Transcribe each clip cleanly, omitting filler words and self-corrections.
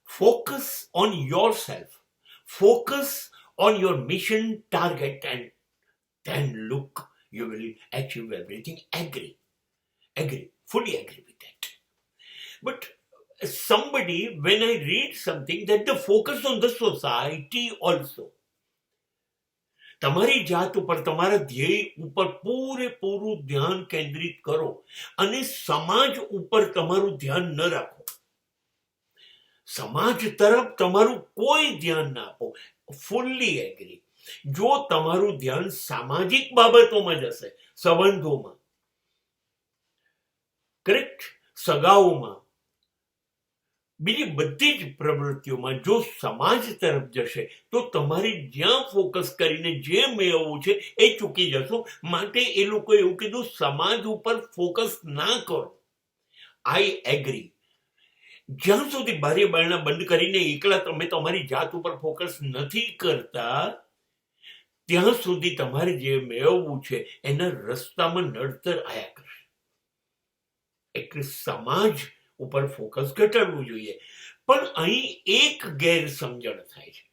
Focus on yourself. Focus on your mission, target, and then look, you will achieve everything. Agree, fully agree with that. But somebody, when I read something, that the focus on the society also. તમારી જાત ઉપર, તમારા ધ્યેય ઉપર પૂરેપૂરું ધ્યાન કેન્દ્રિત કરો અને સમાજ ઉપર તમારું ધ્યાન ન રાખો. સમાજ તરફ તમારું કોઈ ધ્યાન ના આપો. Fully agree. જો તમારું ધ્યાન સામાજિક બાબતોમાં જશે, સંબંધોમાં, કરેક્ટ, સગાઓમાં, બીજી બધી જ પ્રવૃત્તિઓમાં જો સમાજ તરફ જશે તો તમારે જ્યાં ફોકસ કરીને જે મેળવવું છે એ ચૂકી જશો. માટે એ લોકો એવું કીધું, સમાજ ઉપર ફોકસ ના કરો. I agree. જ્યાં સુધી બારી બારણા બંધ કરીને એકલા તમે તમારી જાત ઉપર ફોકસ નથી કરતા, ત્યાં સુધી તમારે જે મેળવવું છે એના રસ્તામાં નડતર આયા કરશે. એટલે સમાજ ઉપર ફોકસ ઘટાડવું જોઈએ. પણ અહીં એક ગેરસમજણ થાય છે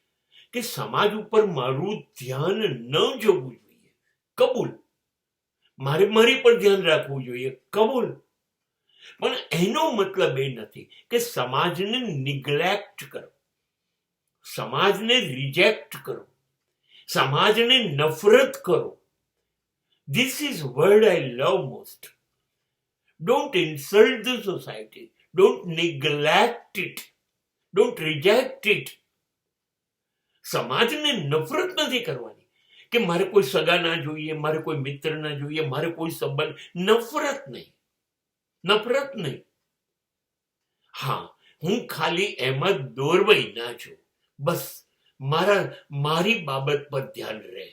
કે સમાજ ઉપર મારું ધ્યાન ન જવું જોઈએ. કબૂલ, મારે મારી પર ધ્યાન રાખવું જોઈએ. કબૂલ. પણ એનો મતલબ એ નથી કે સમાજને નિગ્લેક્ટ કરો, સમાજને રિજેક્ટ કરો, સમાજને નફરત કરો. This is word I love most. Don't insult the society. Don't neglect it. Don't reject it. સમાજને નફરત નથી કરવાની કે મારે કોઈ સગા ના જોઈએ, મારે કોઈ મિત્ર ના જોઈએ, મારે કોઈ સંબંધ. નફરત નહીં, નફરત નહીં. હા, હું ખાલી એમ જ દોરવાઈ ના છું. બસ મારી બાબત પર ધ્યાન રહે.